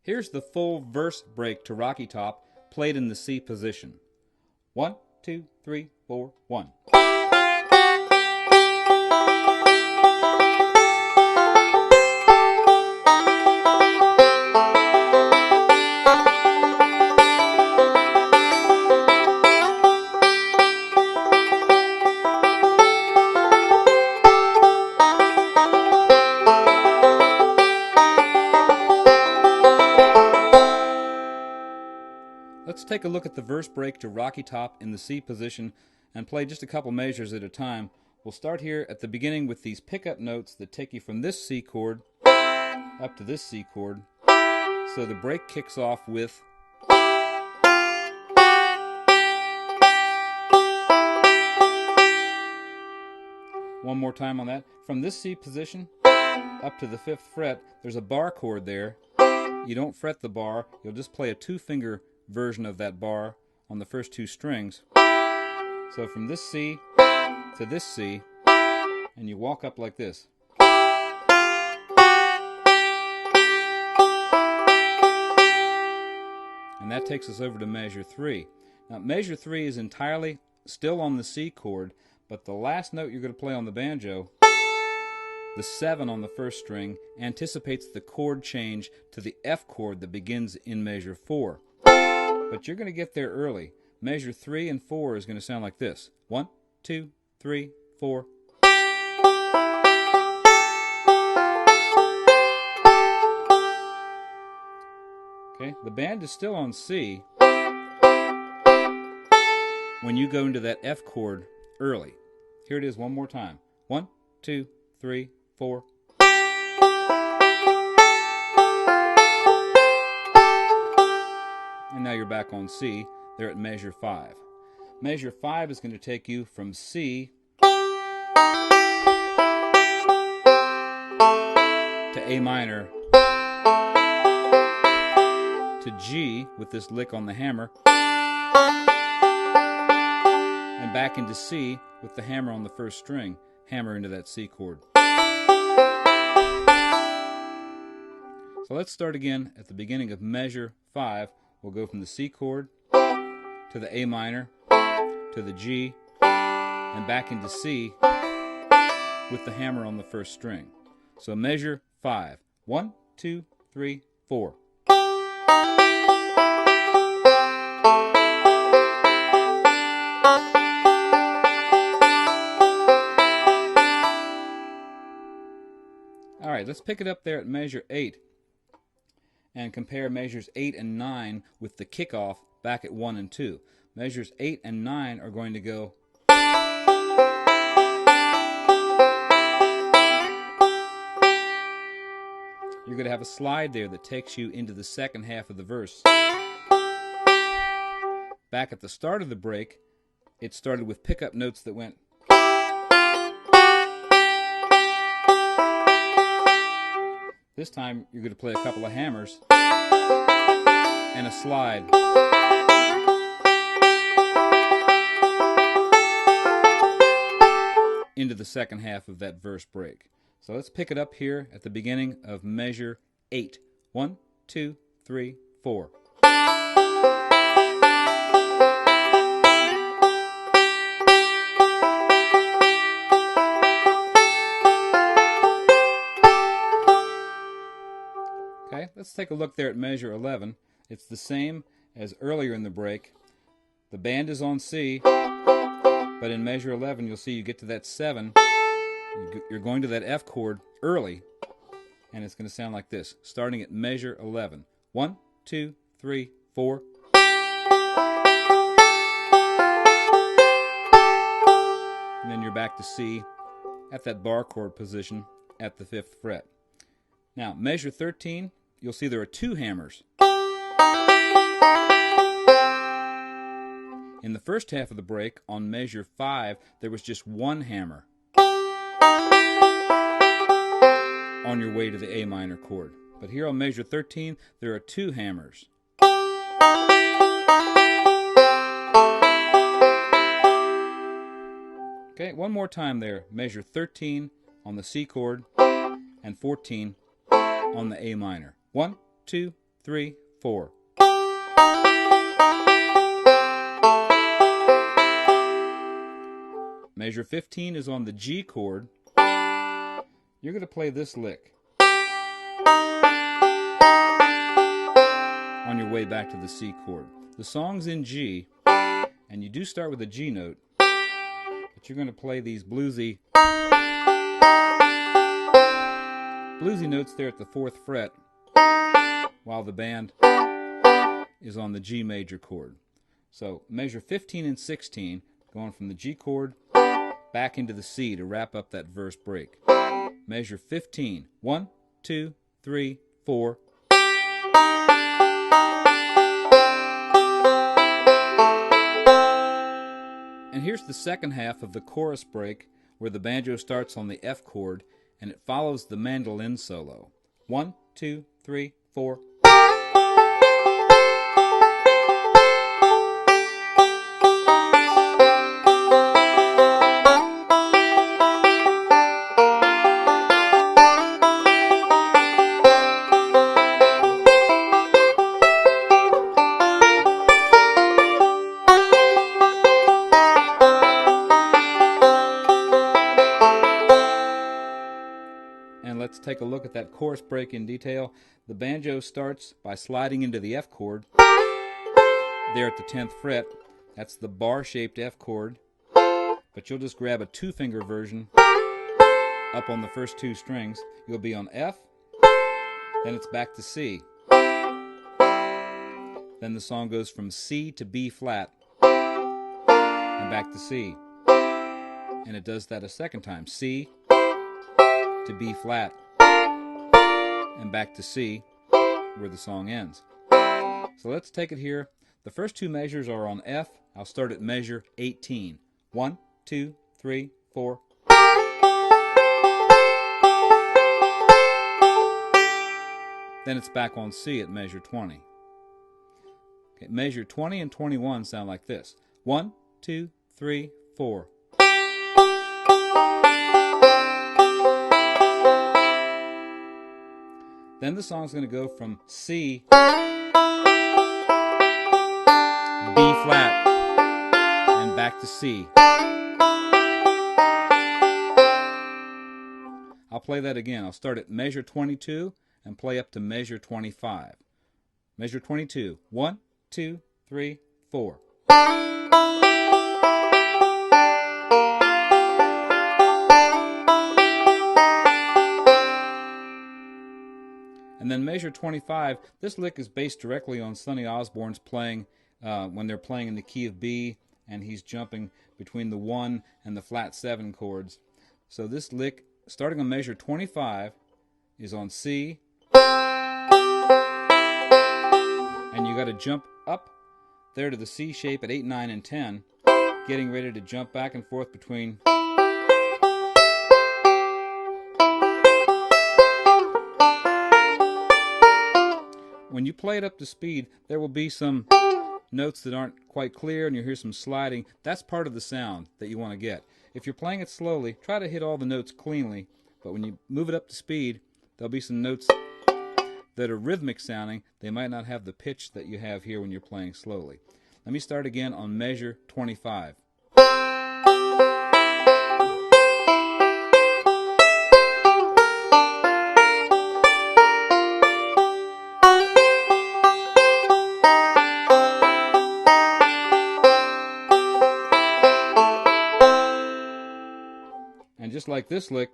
Here's the full verse break to Rocky Top, played in the C position. 1, 2, 3, 4, 1. Let's take a look at the verse break to Rocky Top in the C position and play just a couple measures at a time. We'll start here at the beginning with these pickup notes that take you from this C chord up to this C chord. So the break kicks off with one more time on that. From this C position up to the 5th fret, there's a bar chord there. You don't fret the bar, you'll just play a 2-finger version of that bar on the first 2 strings. So from this C to this C, and you walk up like this. And that takes us over to measure 3. Now measure 3 is entirely still on the C chord, but the last note you're going to play on the banjo, the 7 on the first string, anticipates the chord change to the F chord that begins in measure 4. But you're going to get there early. Measure 3 and 4 is going to sound like this. 1, 2, 3, 4. Okay, the band is still on C when you go into that F chord early. Here it is one more time. 1, 2, 3, 4. And now you're back on C. They're at measure 5. Measure 5 is going to take you from C to A minor to G with this lick on the hammer, and back into C with the hammer on the first string. Hammer into that C chord. So let's start again at the beginning of measure 5. We'll go from the C chord to the A minor to the G and back into C with the hammer on the first string. So measure 5. 1, 2, 3, 4. All right, let's pick it up there at measure 8 and compare measures 8 and 9 with the kickoff back at 1 and 2. Measures 8 and 9 are going to go you're going to have a slide there that takes you into the second half of the verse. Back at the start of the break, it started with pickup notes that went. This time you're going to play a couple of hammers and a slide. Into the second half of that verse break. So let's pick it up here at the beginning of measure 8. 1, 2, 3, 4. Okay, let's take a look there at measure 11. It's the same as earlier in the break. The band is on C, but in measure 11 you'll see you get to that 7. You're going to that F chord early, and it's going to sound like this, starting at measure 11. 1, 2, 3, 4. And then you're back to C at that bar chord position at the 5th fret. Now, measure 13, you'll see there are 2 hammers. In the first half of the break, on measure 5, there was just 1 hammer on your way to the A minor chord. But here on measure 13, there are 2 hammers. Okay, one more time there. Measure 13 on the C chord and 14 on the A minor. 1, 2, 3, 4. Measure 15 is on the G chord. You're going to play this lick on your way back to the C chord. The song's in G, and you do start with a G note, but you're going to play these bluesy notes there at the 4th fret while the band is on the G major chord. So measure 15 and 16, going from the G chord back into the C to wrap up that verse break. Measure 15. 1, 2, 3, 4. And here's the second half of the chorus break, where the banjo starts on the F chord and it follows the mandolin solo. 1, 2, 3, 4. And let's take a look at that chorus break in detail. The banjo starts by sliding into the F chord there at the 10th fret. That's the bar-shaped F chord, but you'll just grab a 2-finger version up on the first 2 strings. You'll be on F, then it's back to C. Then the song goes from C to B flat and back to C. And it does that a second time. C to B flat and back to C, where the song ends. So let's take it here. The first 2 measures are on F. I'll start at measure 18. 1, 2, 3, 4. Then it's back on C at measure 20. Okay, measure 20 and 21 sound like this. 1, 2, 3, 4. Then the song's going to go from C, B flat, and back to C. I'll play that again. I'll start at measure 22 and play up to measure 25. Measure 22. 1, 2, 3, 4. And then measure 25, this lick is based directly on Sonny Osborne's playing when they're playing in the key of B, and he's jumping between the 1 and the flat 7 chords. So this lick, starting on measure 25, is on C, and you got to jump up there to the C shape at 8, 9, and 10, getting ready to jump back and forth between when you play it up to speed, there will be some notes that aren't quite clear and you'll hear some sliding. That's part of the sound that you want to get. If you're playing it slowly, try to hit all the notes cleanly, but when you move it up to speed, there'll be some notes that are rhythmic sounding. They might not have the pitch that you have here when you're playing slowly. Let me start again on measure 25. And just like this lick,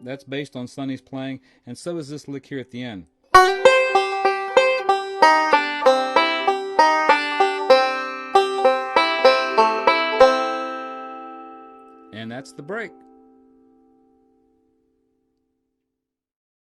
that's based on Sonny's playing, and so is this lick here at the end. And that's the break.